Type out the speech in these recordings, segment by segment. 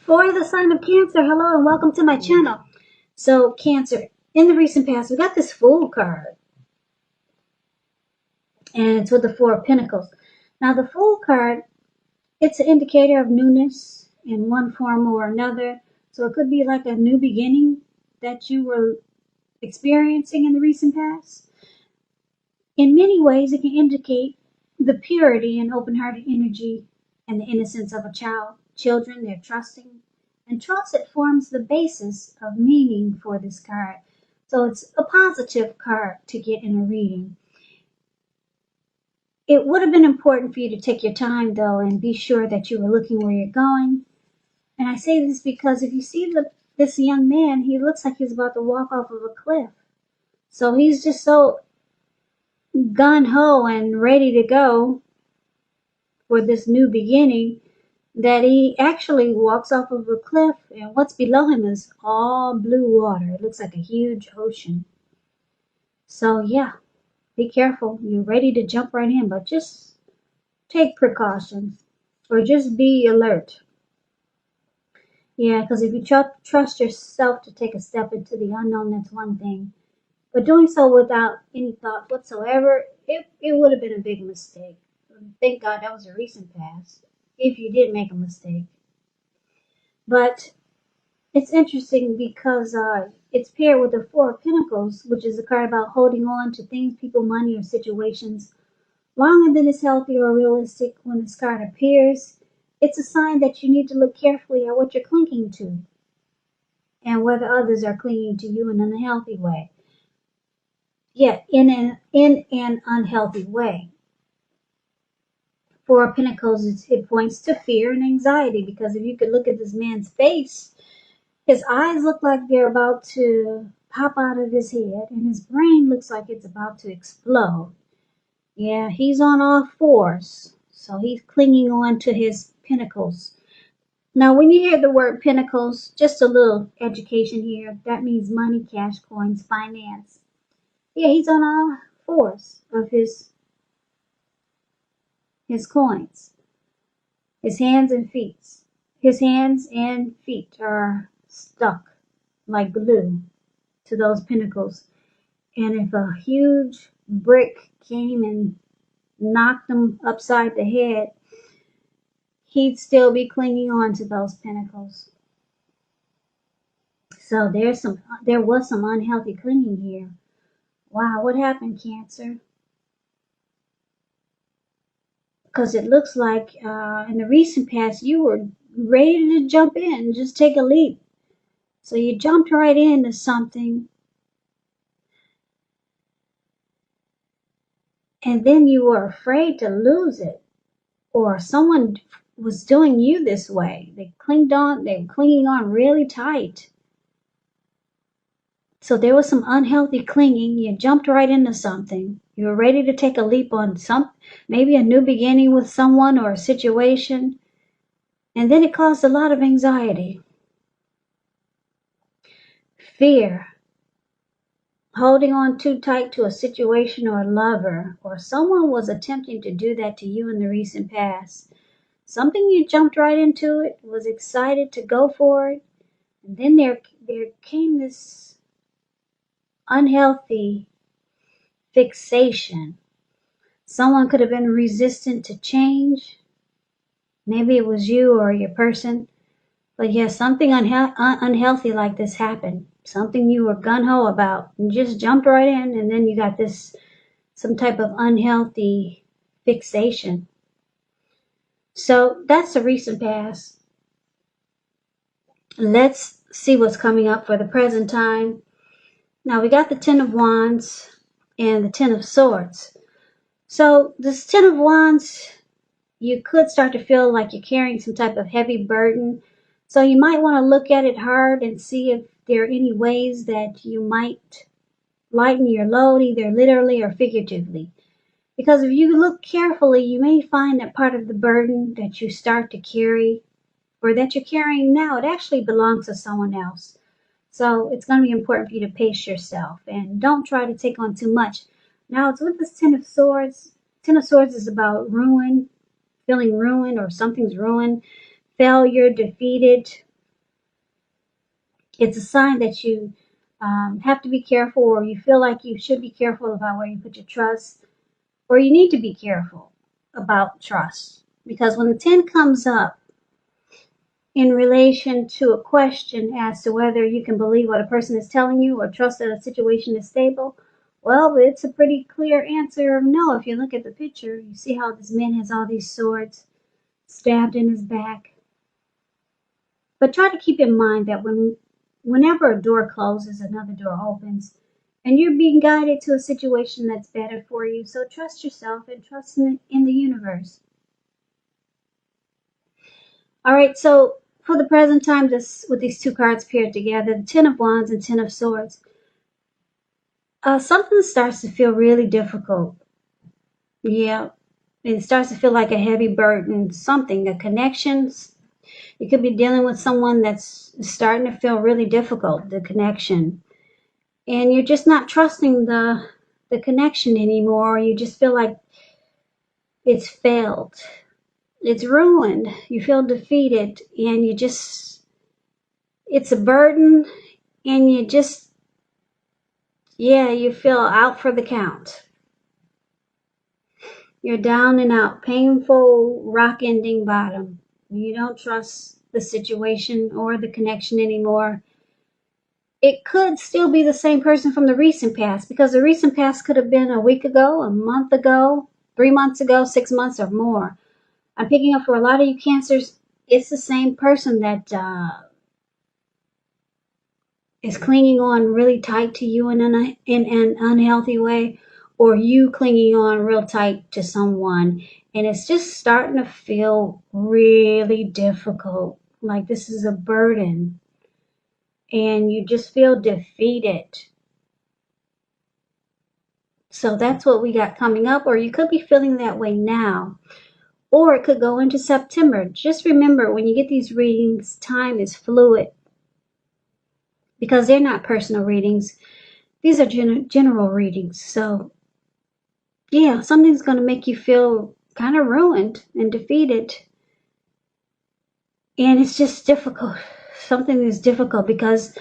For the sign of Cancer, hello and welcome to my channel. So, Cancer, in the recent past, we got this Fool card, and it's with the Four of Pentacles. Now, the Fool card, it's an indicator of newness in one form or another. So, it could be like a new beginning that you were experiencing in the recent past. In many ways, it can indicate the purity and open-hearted energy and the innocence of a child. Children, they're trusting. And trust, it forms the basis of meaning for this card. So it's a positive card to get in a reading. It would have been important for you to take your time, though, and be sure that you were looking where you're going. And I say this because if you see this young man, he looks like he's about to walk off of a cliff. So he's just so gung-ho and ready to go for this new beginning that he actually walks off of a cliff, and what's below him is all blue water. It looks like a huge ocean. So yeah, be careful. You're ready to jump right in, but just take precautions or just be alert. Yeah, because if you trust yourself to take a step into the unknown, that's one thing. But doing so without any thought whatsoever, it would have been a big mistake. Thank God that was a recent past, if you did make a mistake. But it's interesting because it's paired with the Four of Pentacles, which is a card about holding on to things, people, money, or situations longer than is healthy or realistic. When this card appears, it's a sign that you need to look carefully at what you're clinging to and whether others are clinging to you in an unhealthy way. Yeah, in an unhealthy way. Four of Pentacles, it points to fear and anxiety, because if you could look at this man's face, his eyes look like they're about to pop out of his head, and his brain looks like it's about to explode. Yeah, he's on all fours, so he's clinging on to his pentacles. Now, when you hear the word pentacles, just a little education here, that means money, cash, coins, finance. Yeah, he's on all fours of his coins. His hands and feet. His hands and feet are stuck like glue to those pentacles. And if a huge brick came and knocked him upside the head, he'd still be clinging on to those pentacles. So there was some unhealthy clinging here. Wow, what happened, Cancer? Because it looks like in the recent past you were ready to jump in, just take a leap. So you jumped right into something, and then you were afraid to lose it, or someone was doing you this way. They were clinging on really tight. So there was some unhealthy clinging. You jumped right into something. You were ready to take a leap on maybe a new beginning with someone or a situation. And then it caused a lot of anxiety. Fear. Holding on too tight to a situation or a lover, or someone was attempting to do that to you in the recent past. Something you jumped right into it, was excited to go for it, and then there came this unhealthy fixation. Someone could have been resistant to change. Maybe it was you or your person. But yeah, something unhealthy like this happened. Something you were gung-ho about. You just jumped right in, and then you got some type of unhealthy fixation. So that's the recent past. Let's see what's coming up for the present time. Now we got the Ten of Wands and the Ten of Swords. So this Ten of Wands, you could start to feel like you're carrying some type of heavy burden. So you might want to look at it hard and see if there are any ways that you might lighten your load, either literally or figuratively. Because if you look carefully, you may find that part of the burden that you start to carry, or that you're carrying now, it actually belongs to someone else. So it's going to be important for you to pace yourself and don't try to take on too much. Now it's with this Ten of Swords. Ten of Swords is about ruin, feeling ruined, or something's ruined, failure, defeated, It's a sign that you have to be careful, or you feel like you should be careful about where you put your trust, or you need to be careful about trust. Because when the 10 comes up in relation to a question as to whether you can believe what a person is telling you or trust that a situation is stable, well, it's a pretty clear answer of no. If you look at the picture, you see how this man has all these swords stabbed in his back. But try to keep in mind that whenever a door closes, another door opens, and you're being guided to a situation that's better for you. So trust yourself and trust in the universe. All right, so for the present time, just with these two cards paired together, the Ten of Wands and Ten of Swords, something starts to feel really difficult. Yeah, it starts to feel like a heavy burden, something, a connection. You could be dealing with someone that's starting to feel really difficult, the connection. And you're just not trusting the connection anymore. You just feel like it's failed. It's ruined. You feel defeated, and it's a burden, and you feel out for the count. You're down and out, painful, rock ending bottom. You don't trust the situation or the connection anymore. It could still be the same person from the recent past, because the recent past could have been a week ago, a month ago, 3 months ago, 6 months or more. I'm picking up for a lot of you Cancers, it's the same person that is clinging on really tight to you in an unhealthy way, or you clinging on real tight to someone, and it's just starting to feel really difficult, like this is a burden, and you just feel defeated. So that's what we got coming up, or you could be feeling that way now, or it could go into September. Just remember, when you get these readings, time is fluid, because they're not personal readings. These are general readings. So yeah, something's going to make you feel kind of ruined and defeated. And it's just difficult. Something is difficult because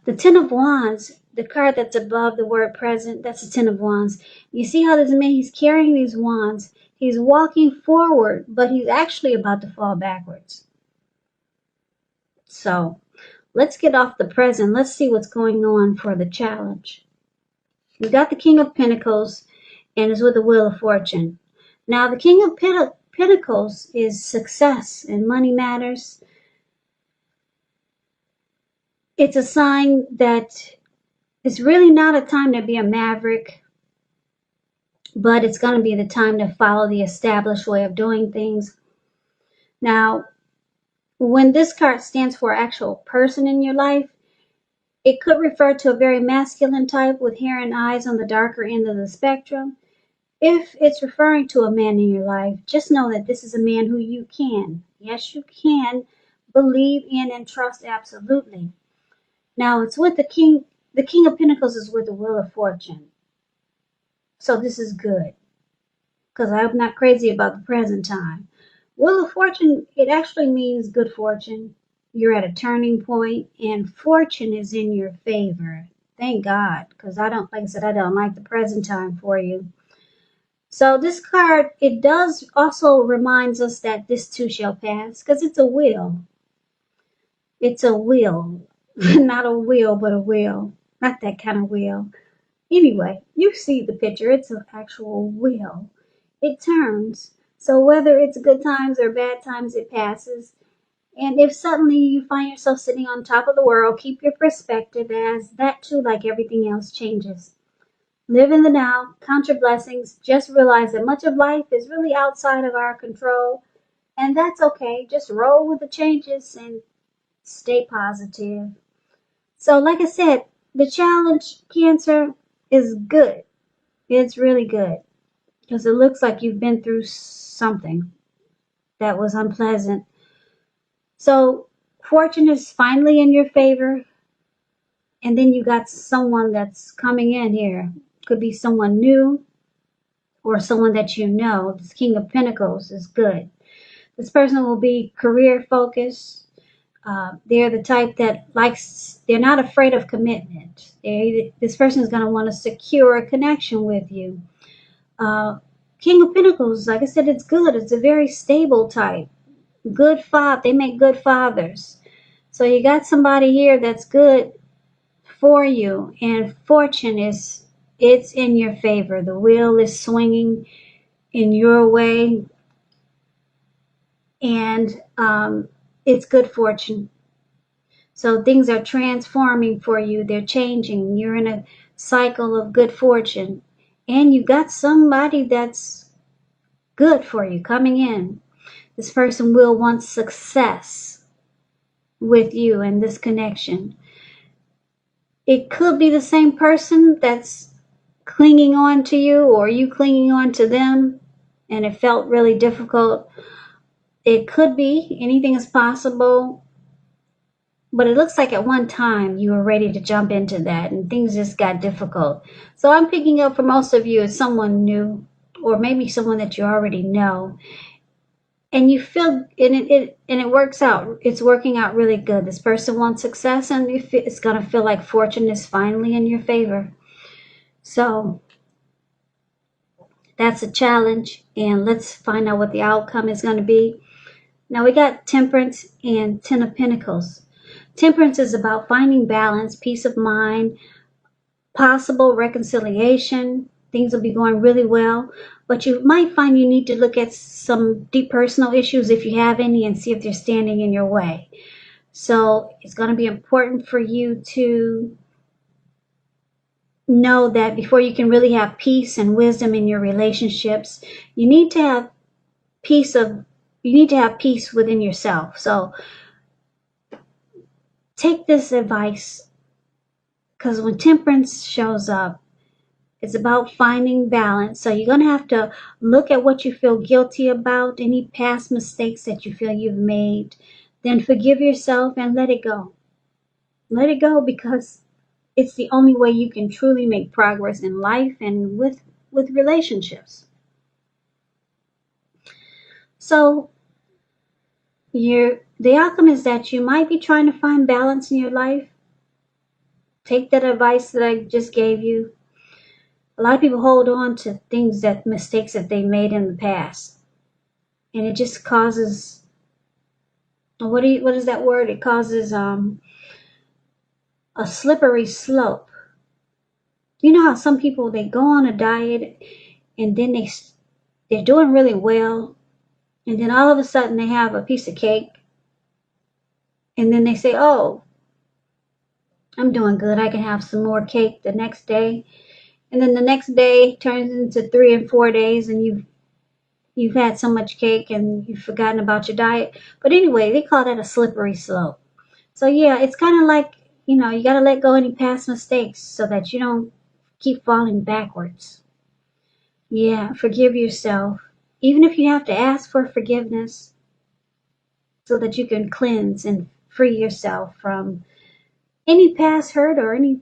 the Ten of Wands, the card that's above the word present, that's the Ten of Wands. You see how this man, he's carrying these wands. He's walking forward, but he's actually about to fall backwards. So let's get off the present. Let's see what's going on for the challenge. We got the King of Pentacles, and is with the Wheel of Fortune. Now, the King of Pentacles is success and money matters. It's a sign that it's really not a time to be a maverick, but it's going to be the time to follow the established way of doing things. Now, when this card stands for an actual person in your life, it could refer to a very masculine type with hair and eyes on the darker end of the spectrum. If it's referring to a man in your life, just know that this is a man who you can, yes, you can believe in and trust absolutely. Now, it's with the King of Pentacles is with the Wheel of Fortune. So this is good, because I'm not crazy about the present time. Wheel of Fortune, it actually means good fortune. You're at a turning point, and fortune is in your favor. Thank God, because I don't like the present time for you. So this card, it does also reminds us that this too shall pass, because it's a will. It's a will. Not a wheel, but a will. Not that kind of wheel. Anyway, you see the picture. It's an actual wheel. It turns. So whether it's good times or bad times, it passes. And if suddenly you find yourself sitting on top of the world, keep your perspective, as that too, like everything else, changes. Live in the now, count your blessings, just realize that much of life is really outside of our control, and that's okay. Just roll with the changes and stay positive. So like I said, the challenge, Cancer, is good. It's really good, because it looks like you've been through something that was unpleasant. So fortune is finally in your favor, and then you got someone that's coming in here. Could be someone new or someone that you know. This King of Pentacles is good. This person will be career focused. They're the type that likes, they're not afraid of commitment. This person is going to want to secure a connection with you. King of Pentacles, like I said, it's good. It's a very stable type. Good father. They make good fathers. So you got somebody here that's good for you, and fortune is, it's in your favor. The wheel is swinging in your way, and it's good fortune. So things are transforming for you. They're changing. You're in a cycle of good fortune, and you got somebody that's good for you coming in. This person will want success with you in this connection. It could be the same person that's clinging on to you, or you clinging on to them, and it felt really difficult. It could be, anything is possible, but it looks like at one time you were ready to jump into that and things just got difficult. So I'm picking up for most of you as someone new, or maybe someone that you already know, and you feel, and it works out. It's working out really good. This person wants success, and it's going to feel like fortune is finally in your favor. So that's a challenge, and let's find out what the outcome is going to be. Now we got Temperance and Ten of Pentacles. Temperance is about finding balance, peace of mind, possible reconciliation. Things will be going really well, but you might find you need to look at some deep personal issues, if you have any, and see if they're standing in your way. So it's going to be important for you to know that before you can really have peace and wisdom in your relationships, you need to have peace within yourself. So take this advice, because when Temperance shows up, it's about finding balance. So you're going to have to look at what you feel guilty about, any past mistakes that you feel you've made. Then forgive yourself and let it go. Let it go, because it's the only way you can truly make progress in life and with relationships. So the outcome is that you might be trying to find balance in your life. Take that advice that I just gave you. A lot of people hold on to mistakes that they made in the past, and it just causes, what is that word? It causes a slippery slope. You know how some people, they go on a diet, and then they're doing really well, and then all of a sudden they have a piece of cake, and then they say, "Oh, I'm doing good. I can have some more cake the next day." And then the next day turns into 3 and 4 days, and you've had so much cake and you've forgotten about your diet. But anyway, they call that a slippery slope. So yeah, it's kind of like, you got to let go of any past mistakes so that you don't keep falling backwards. Yeah, forgive yourself. Even if you have to ask for forgiveness, so that you can cleanse and free yourself from any past hurt or any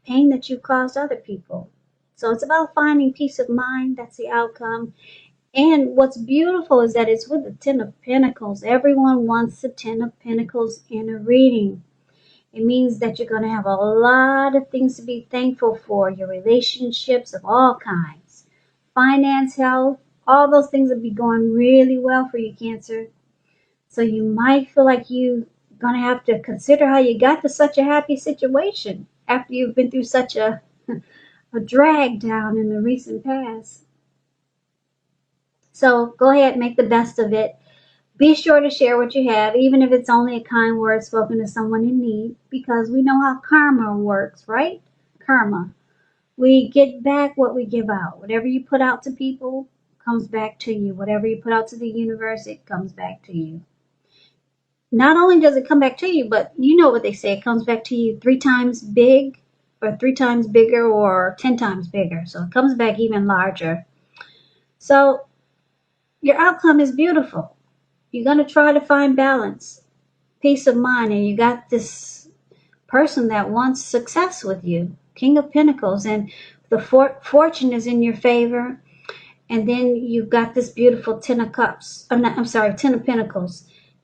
pain that you caused other people. So it's about finding peace of mind. That's the outcome. And what's beautiful is that it's with the Ten of Pentacles. Everyone wants the Ten of Pentacles in a reading. It means that you're going to have a lot of things to be thankful for. Your relationships of all kinds. Finance, health, all those things will be going really well for you, Cancer. So you might feel like you're going to have to consider how you got to such a happy situation after you've been through such a drag down in the recent past. So go ahead, make the best of it. Be sure to share what you have, even if it's only a kind word spoken to someone in need, because we know how karma works, right? Karma. We get back what we give out. Whatever you put out to people comes back to you. Whatever you put out to the universe, it comes back to you. Not only does it come back to you, but you know what they say, it comes back to you 3 times big, or 3 times bigger, or 10 times bigger. So it comes back even larger. So your outcome is beautiful. You're going to try to find balance, peace of mind, and you got this person that wants success with you, King of Pentacles, and the fortune is in your favor. And then you've got this beautiful Ten of Pentacles.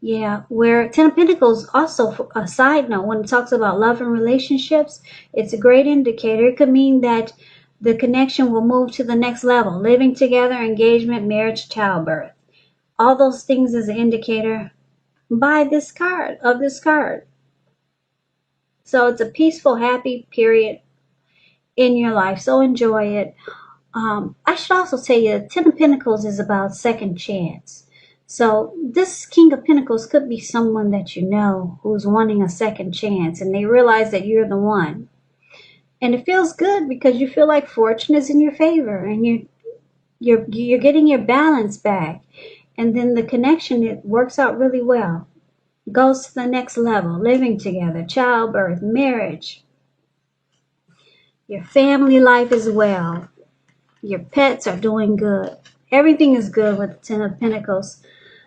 Yeah, where Ten of Pentacles also, for a side note, when it talks about love and relationships, it's a great indicator. It could mean that the connection will move to the next level, living together, engagement, marriage, childbirth. All those things is an indicator by this card, of this card. So it's a peaceful, happy period in your life. So enjoy it. I should also tell you, Ten of Pentacles is about second chance. So this King of Pentacles could be someone that you know who's wanting a second chance, and they realize that you're the one. And it feels good because you feel like fortune is in your favor, and you're getting your balance back. And then the connection, it works out really well. Goes to the next level, living together, childbirth, marriage, your family life as well. Your pets are doing good. Everything is good with the Ten of Pentacles.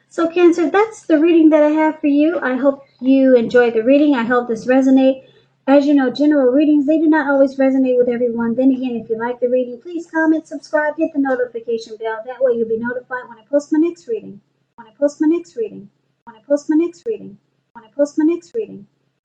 So Cancer, that's the reading that I have for you. I hope you enjoyed the reading. I hope this resonates. As you know, general readings, they do not always resonate with everyone. Then again, if you like the reading, please comment, subscribe, hit the notification bell. That way you'll be notified when I post my next reading. When I post my next reading. When I post my next reading. When I post my next reading.